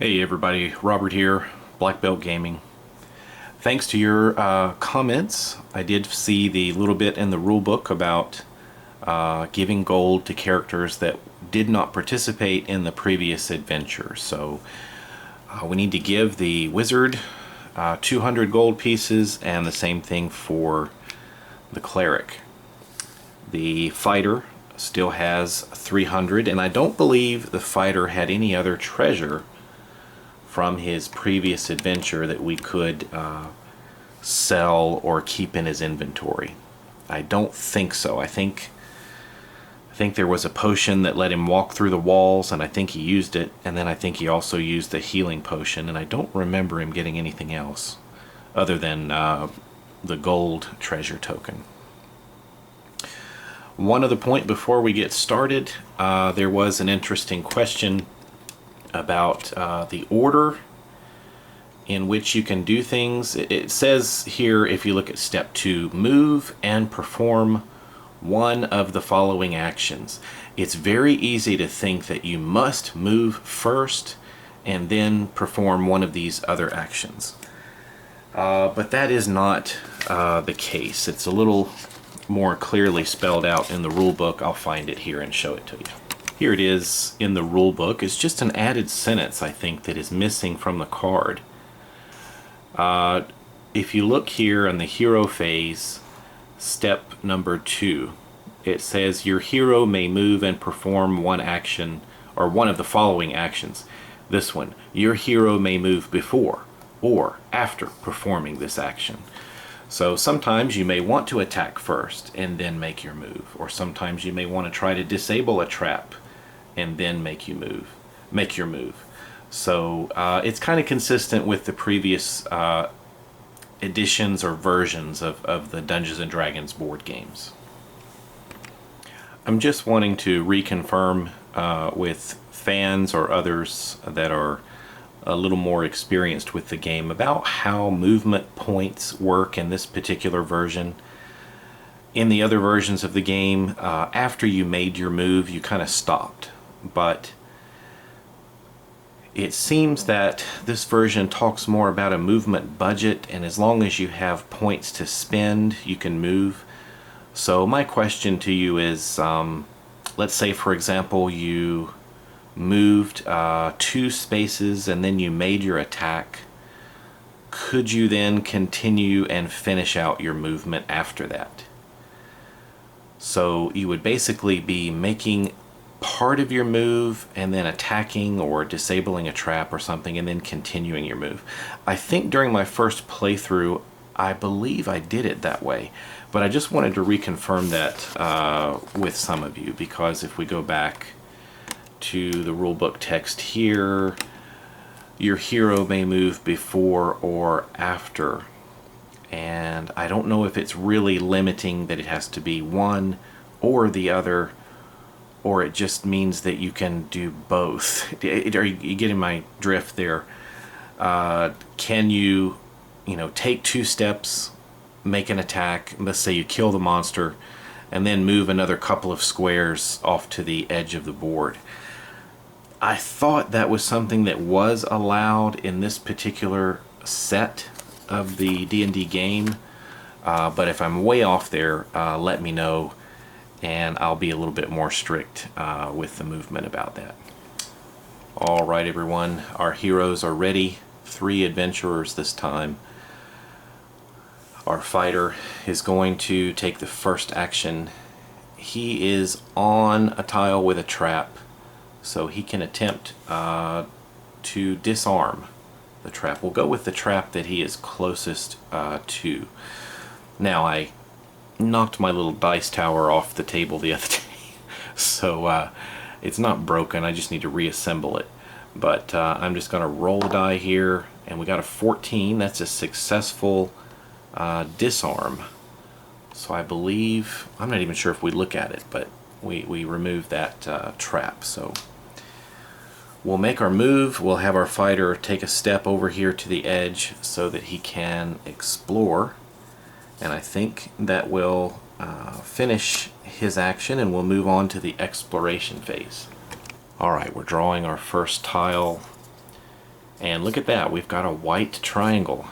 Hey everybody, Robert here, Black Belt Gaming. Thanks to your comments, I did see the little bit in the rule book about giving gold to characters that did not participate in the previous adventure. So we need to give the wizard 200 gold pieces, and the same thing for the cleric. The fighter still has 300, and I don't believe the fighter had any other treasure from his previous adventure that we could sell or keep in his inventory. I don't think so. I think there was a potion that let him walk through the walls, and I think he used it, and then I think he also used the healing potion, and I don't remember him getting anything else other than the gold treasure token. One other point before we get started, there was an interesting question about the order in which you can do things. It says here, if you look at step 2, move and perform one of the following actions. It's very easy to think that you must move first and then perform one of these other actions. But that is not the case. It's a little more clearly spelled out in the rule book. I'll find it here and show it to you. Here it is in the rule book. It's just an added sentence, I think, that is missing from the card. If you look here on the hero phase, step number 2, it says your hero may move and perform one action, or one of the following actions. This one, your hero may move before or after performing this action. So sometimes you may want to attack first and then make your move, or sometimes you may want to try to disable a trap and then make your move. So it's kind of consistent with the previous editions or versions of the Dungeons and Dragons board games. I'm just wanting to reconfirm with fans or others that are a little more experienced with the game about how movement points work in this particular version. In the other versions of the game, after you made your move, you kind of stopped. But it seems that this version talks more about a movement budget, and as long as you have points to spend, you can move. So my question to you is, let's say for example you moved 2 spaces and then you made your attack. Could you then continue and finish out your movement after that? So you would basically be making part of your move and then attacking or disabling a trap or something and then continuing your move. I think during my first playthrough, I believe I did it that way, but I just wanted to reconfirm that with some of you, because if we go back to the rulebook text here, your hero may move before or after, and I don't know if it's really limiting that it has to be one or the other, or it just means that you can do both. Are you getting my drift there? Can you take 2 steps, make an attack, let's say you kill the monster, and then move another couple of squares off to the edge of the board? I thought that was something that was allowed in this particular set of the D&D game, but if I'm way off there, let me know, and I'll be a little bit more strict with the movement about that. Alright everyone, our heroes are ready. 3 adventurers this time. Our fighter is going to take the first action. He is on a tile with a trap, so he can attempt to disarm the trap. We'll go with the trap that he is closest to. Now, I knocked my little dice tower off the table the other day, so it's not broken. I just need to reassemble it. But I'm just going to roll a die here, and we got a 14. That's a successful disarm. So I believe, I'm not even sure if we look at it, but we removed that trap. So we'll make our move. We'll have our fighter take a step over here to the edge so that he can explore. And I think that will finish his action, and we'll move on to the exploration phase. Alright, we're drawing our first tile. And look at that, we've got a white triangle.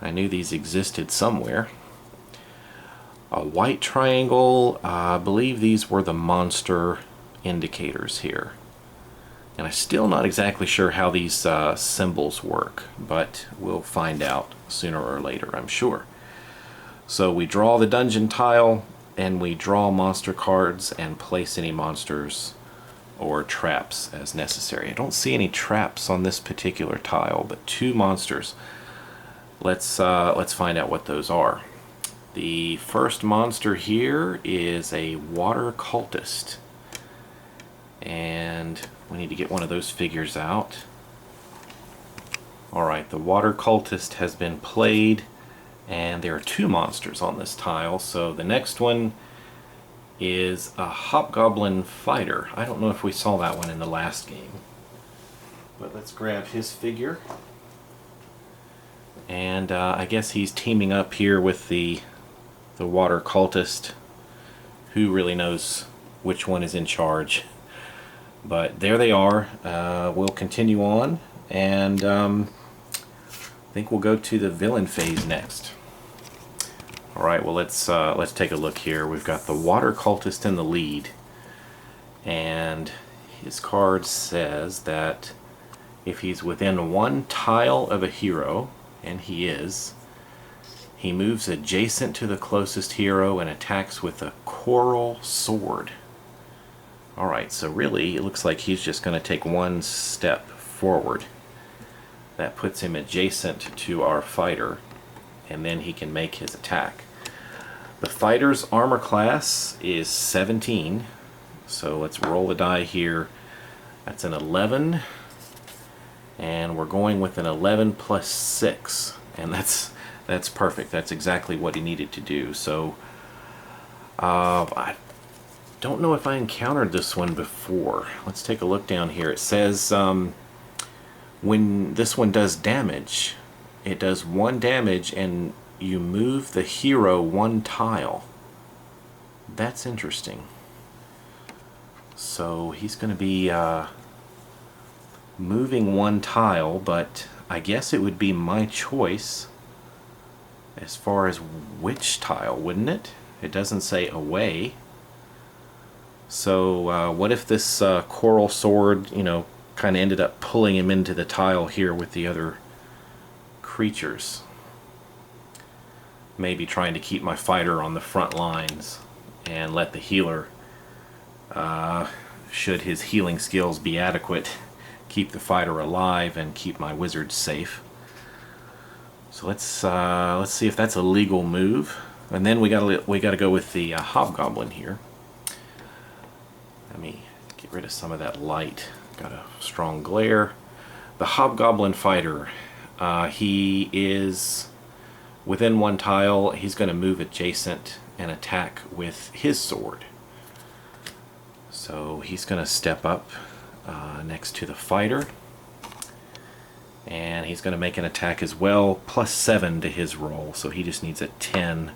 I knew these existed somewhere. A white triangle, I believe these were the monster indicators here. And I'm still not exactly sure how these symbols work, but we'll find out sooner or later, I'm sure. So we draw the dungeon tile, and we draw monster cards and place any monsters or traps as necessary. I don't see any traps on this particular tile, but 2 monsters. Let's find out what those are. The first monster here is a water cultist, and we need to get one of those figures out. Alright, the water cultist has been played, and there are 2 monsters on this tile. So the next one is a hobgoblin fighter. I don't know if we saw that one in the last game, but let's grab his figure. And I guess he's teaming up here with the water cultist. Who really knows which one is in charge? But there they are. We'll continue on, and I think we'll go to the villain phase next. Alright, well let's take a look here. We've got the water cultist in the lead, and his card says that if he's within 1 tile of a hero, and he is, he moves adjacent to the closest hero and attacks with a coral sword. Alright, so really it looks like he's just going to take 1 step forward. That puts him adjacent to our fighter, and then he can make his attack. The fighter's armor class is 17, so let's roll the die here. That's an 11, and we're going with an 11 plus 6, and that's perfect. That's exactly what he needed to do. So I don't know if I encountered this one before. Let's take a look down here. It says when this one does damage, it does 1 damage and you move the hero 1 tile. That's interesting. So he's going to be moving 1 tile, but I guess it would be my choice as far as which tile, wouldn't it? It doesn't say away. So what if this coral sword, you know, kind of ended up pulling him into the tile here with the other creatures? Maybe trying to keep my fighter on the front lines and let the healer, should his healing skills be adequate, keep the fighter alive and keep my wizard safe. So let's see if that's a legal move. And then we gotta go with the hobgoblin here. Let me get rid of some of that light. Got a strong glare. The hobgoblin fighter, he is within 1 tile. He's going to move adjacent and attack with his sword. So he's going to step up next to the fighter, and he's going to make an attack as well, plus 7 to his roll, so he just needs a 10.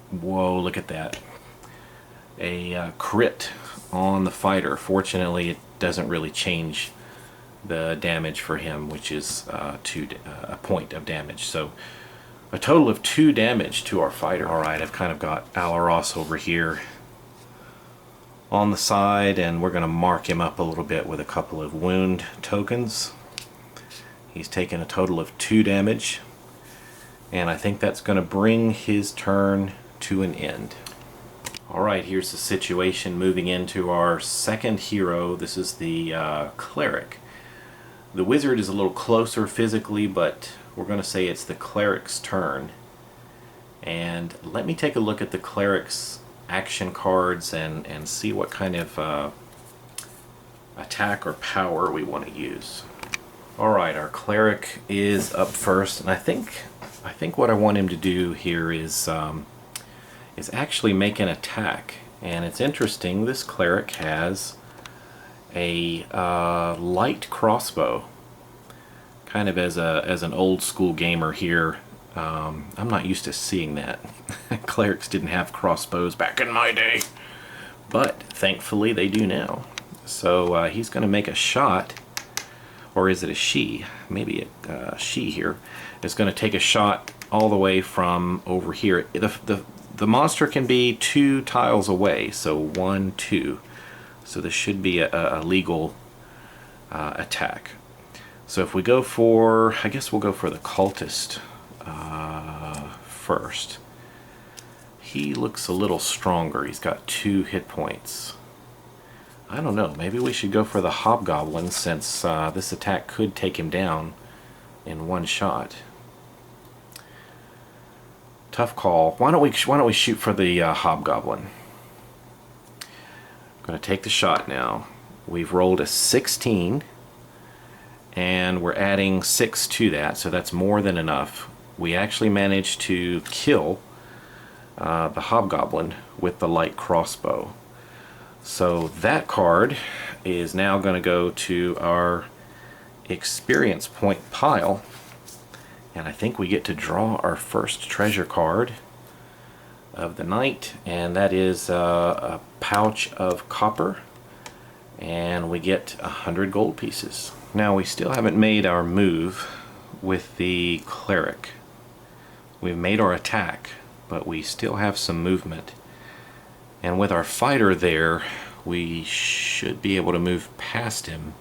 Whoa, look at that. A crit on the fighter. Fortunately, it doesn't really change the damage for him, which is a point of damage. So a total of 2 damage to our fighter. Alright, I've kind of got Alaros over here on the side, and we're going to mark him up a little bit with a couple of wound tokens. He's taken a total of 2 damage, and I think that's going to bring his turn to an end. Alright, here's the situation moving into our second hero. This is the cleric. The wizard is a little closer physically, but we're going to say it's the cleric's turn. And let me take a look at the cleric's action cards and see what kind of attack or power we want to use. Alright, our cleric is up first, and I think what I want him to do here is actually make an attack. And it's interesting, this cleric has a light crossbow. Kind of as an old school gamer here, I'm not used to seeing that. Clerics didn't have crossbows back in my day, but thankfully they do now. So he's going to make a shot, or is it a she? Maybe a she here, is going to take a shot all the way from over here. The monster can be 2 tiles away, so 1, 2. So this should be a legal attack. So if we go for, I guess we'll go for the cultist first. He looks a little stronger. He's got 2 hit points. I don't know, maybe we should go for the hobgoblin, since this attack could take him down in 1 shot. Tough call. Why don't we shoot for the hobgoblin? I'm going to take the shot now. We've rolled a 16, and we're adding 6 to that, so that's more than enough. We actually managed to kill the hobgoblin with the light crossbow. So that card is now going to go to our experience point pile, and I think we get to draw our first treasure card of the night, and that is a pouch of copper, and we get 100 gold pieces. Now we still haven't made our move with the cleric. We've made our attack, but we still have some movement. And with our fighter there, we should be able to move past him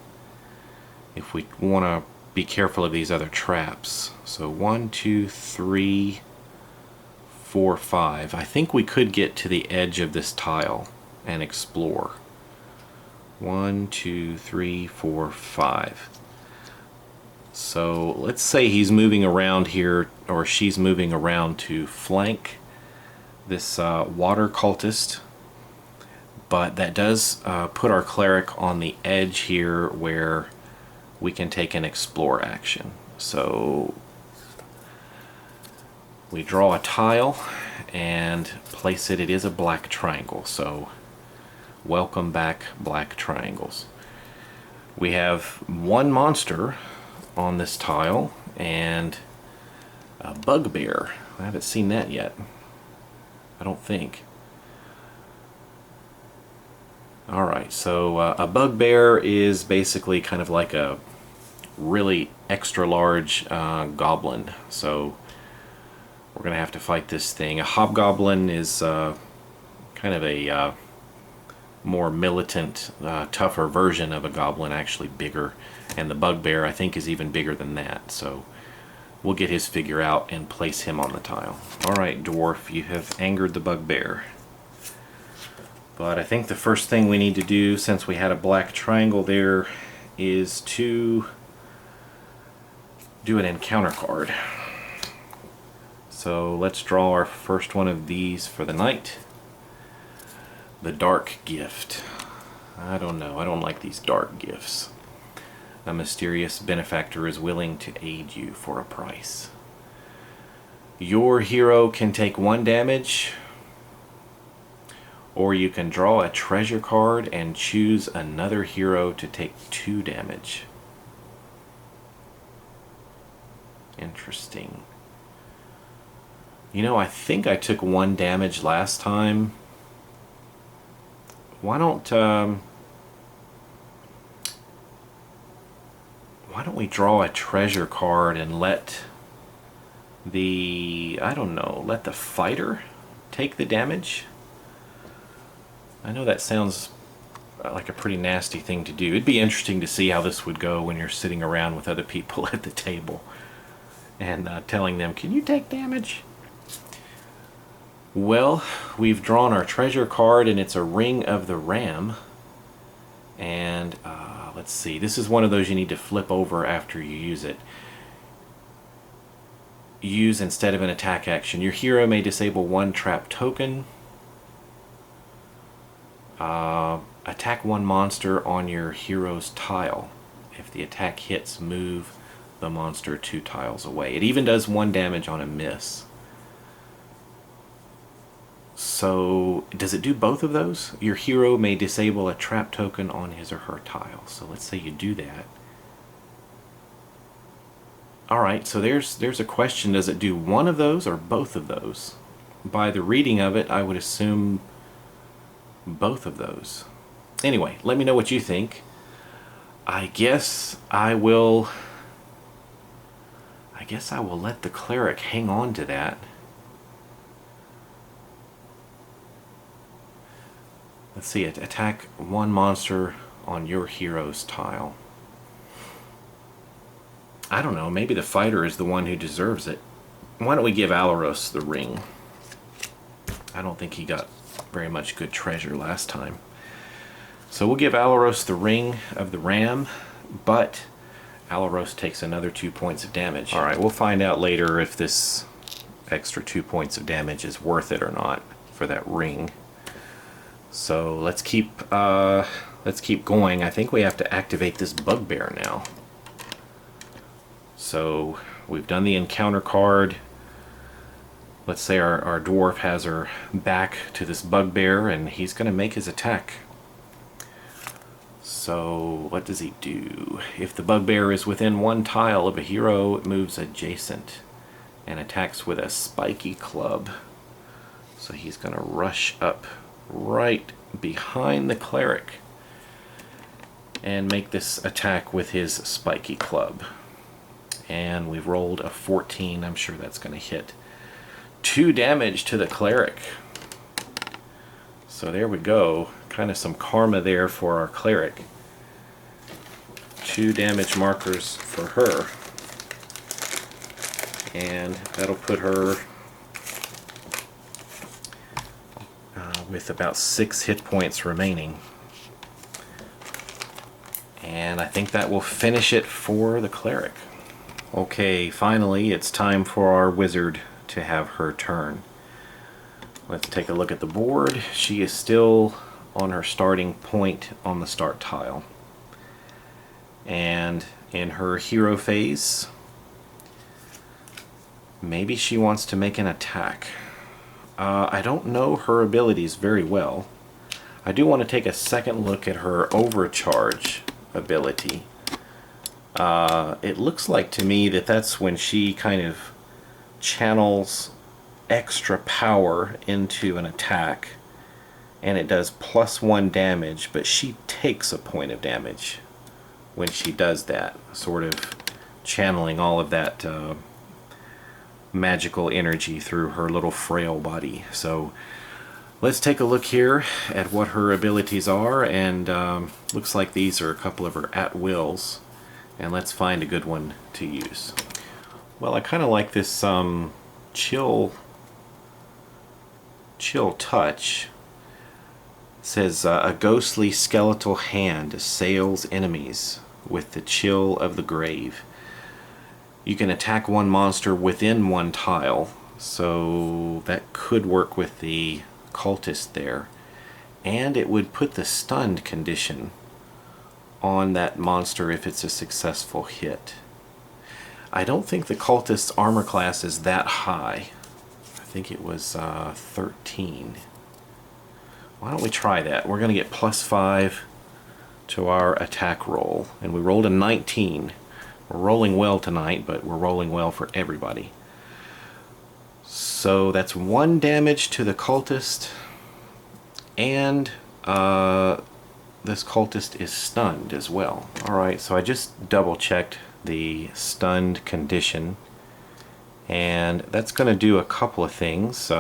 if we want to be careful of these other traps. So 1, 2, 3, 4, 5. I think we could get to the edge of this tile and explore. 1, 2, 3, 4, 5. So let's say he's moving around here, or she's moving around to flank this water cultist. But that does put our cleric on the edge here where we can take an explore action. So we draw a tile and place it. It is a black triangle, so welcome back, black triangles. We have 1 monster on this tile and a bugbear. I haven't seen that yet, I don't think. Alright, so a bugbear is basically kind of like a really extra large goblin. So we're going to have to fight this thing. A hobgoblin is kind of a more militant, tougher version of a goblin, actually bigger. And the bugbear, I think, is even bigger than that. So we'll get his figure out and place him on the tile. Alright, dwarf, you have angered the bugbear. But I think the first thing we need to do, since we had a black triangle there, is to do an encounter card. So let's draw our first one of these for the night. The Dark Gift. I don't know, I don't like these dark gifts. A mysterious benefactor is willing to aid you for a price. Your hero can take 1 damage, or you can draw a treasure card and choose another hero to take 2 damage. Interesting. You know, I think I took 1 damage last time. Why don't we draw a treasure card and let the, I don't know, let the fighter take the damage? I know that sounds like a pretty nasty thing to do. It'd be interesting to see how this would go when you're sitting around with other people at the table and telling them, can you take damage? Well, we've drawn our treasure card, and it's a Ring of the Ram. And let's see, this is one of those you need to flip over after you use it. Use instead of an attack action. Your hero may disable 1 trap token. Attack 1 monster on your hero's tile. If the attack hits, move the monster 2 tiles away. It even does 1 damage on a miss. So, does it do both of those? Your hero may disable a trap token on his or her tile. So let's say you do that. Alright, so there's a question. Does it do one of those or both of those? By the reading of it, I would assume both of those. Anyway, let me know what you think. I guess I will let the cleric hang on to that. Let's see it. Attack one monster on your hero's tile. I don't know, maybe the fighter is the one who deserves it. Why don't we give Alaros the ring? I don't think he got very much good treasure last time. So we'll give Alaros the ring of the ram, but Alaros takes another 2 points of damage. Alright, we'll find out later if this extra 2 points of damage is worth it or not for that ring. So let's keep going. I think we have to activate this bugbear now. So we've done the encounter card. Let's say our dwarf has her back to this bugbear and he's going to make his attack. So what does he do? If the bugbear is within one tile of a hero, it moves adjacent and attacks with a spiky club. So he's going to rush up right behind the cleric and make this attack with his spiky club. And we've rolled a 14. I'm sure that's going to hit. 2 damage to the cleric. So there we go. Kind of some karma there for our cleric. 2 damage markers for her. And that'll put her with about 6 hit points remaining. And I think that will finish it for the cleric. Okay, finally it's time for our wizard to have her turn. Let's take a look at the board. She is still on her starting point on the start tile. And in her hero phase, maybe she wants to make an attack. I don't know her abilities very well. I do want to take a second look at her overcharge ability. It looks like to me that that's when she kind of channels extra power into an attack and it does +1 damage, but she takes a point of damage when she does that, sort of channeling all of that magical energy through her little frail body. So let's take a look here at what her abilities are, and looks like these are a couple of her at-wills, and let's find a good one to use. Well, I kind of like this chill touch. It says a ghostly skeletal hand assails enemies with the chill of the grave. You can attack one monster within one tile, so that could work with the cultist there. And it would put the stunned condition on that monster if it's a successful hit. I don't think the cultist's armor class is that high. I think it was 13. Why don't we try that? We're going to get +5 to our attack roll, and we rolled a 19. We're rolling well tonight, but we're rolling well for everybody. So that's 1 damage to the cultist, and this cultist is stunned as well. Alright, so I just double checked the stunned condition, and that's going to do a couple of things.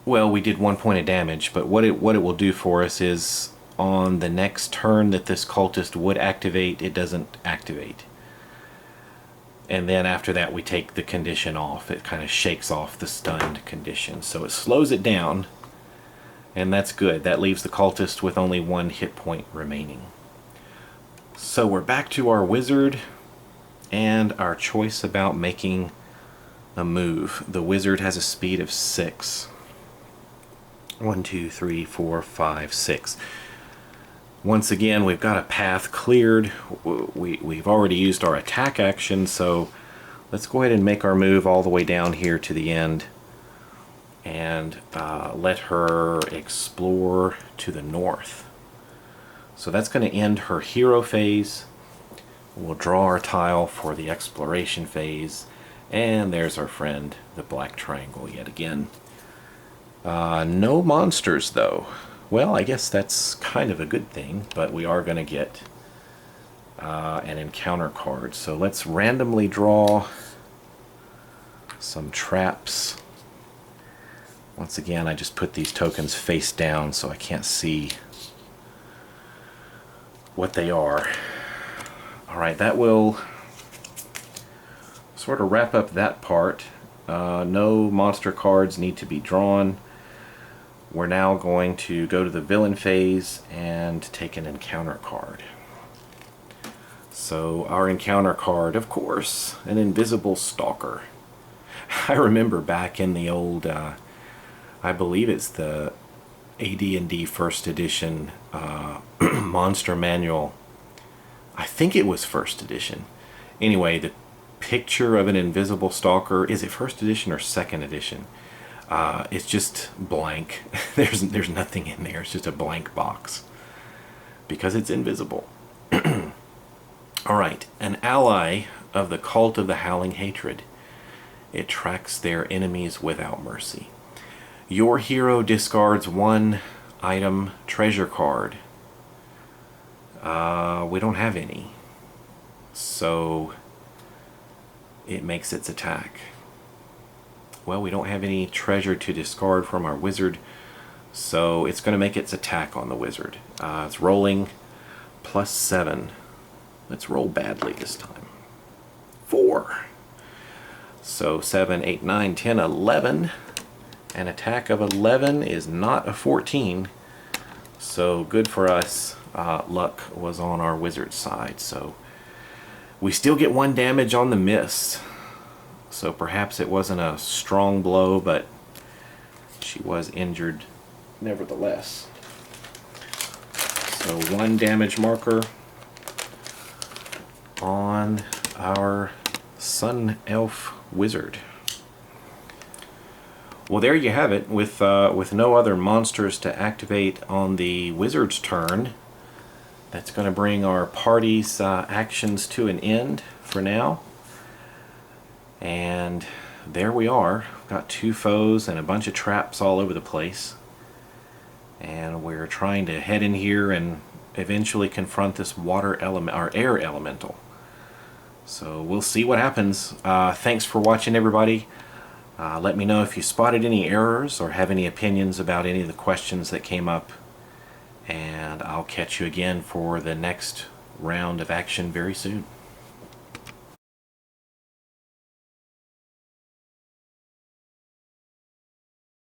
Well, we did 1 point of damage, but what it will do for us is on the next turn that this cultist would activate, it doesn't activate. And then after that we take the condition off. It kind of shakes off the stunned condition. So it slows it down, and that's good. That leaves the cultist with only 1 hit point remaining. So we're back to our wizard and our choice about making a move. The wizard has a speed of 6. 1, 2, 3, 4, 5, 6. Once again, we've got a path cleared. We've already used our attack action, so let's go ahead and make our move all the way down here to the end and let her explore to the north. So that's going to end her hero phase. We'll draw our tile for the exploration phase, and there's our friend, the black triangle, yet again. No monsters, though. Well, I guess that's kind of a good thing, but we are going to get an encounter card. So let's randomly draw some traps. Once again, I just put these tokens face down so I can't see what they are. Alright, that will sort of wrap up that part. No monster cards need to be drawn. We're now going to go to the villain phase and take an encounter card. So our encounter card, of course, an invisible stalker. I remember back in the old, I believe it's the AD&D first edition monster manual. I think it was first edition. Anyway, the picture of an invisible stalker, is it first edition or second edition? It's just blank. There's nothing in there. It's just a blank box because it's invisible. Alright, an ally of the cult of the Howling Hatred. It tracks their enemies without mercy. Your hero discards one item treasure card. We don't have any, so it makes its attack. Well, we don't have any treasure to discard from our wizard, so it's going to make its attack on the wizard. It's rolling +7. Let's roll badly this time. 4. So 7, 8, 9, 10, 11. An attack of 11 is not a 14. So good for us. Luck was on our wizard's side. So we still get 1 damage on the miss. So perhaps it wasn't a strong blow, but she was injured nevertheless. So 1 damage marker on our Sun Elf Wizard. Well, there you have it. With no other monsters to activate on the wizard's turn, that's going to bring our party's actions to an end for now. And there we are. Got 2 foes and a bunch of traps all over the place. And we're trying to head in here and eventually confront this water element, or air elemental. So we'll see what happens. Thanks for watching, everybody. Let me know if you spotted any errors or have any opinions about any of the questions that came up. And I'll catch you again for the next round of action very soon.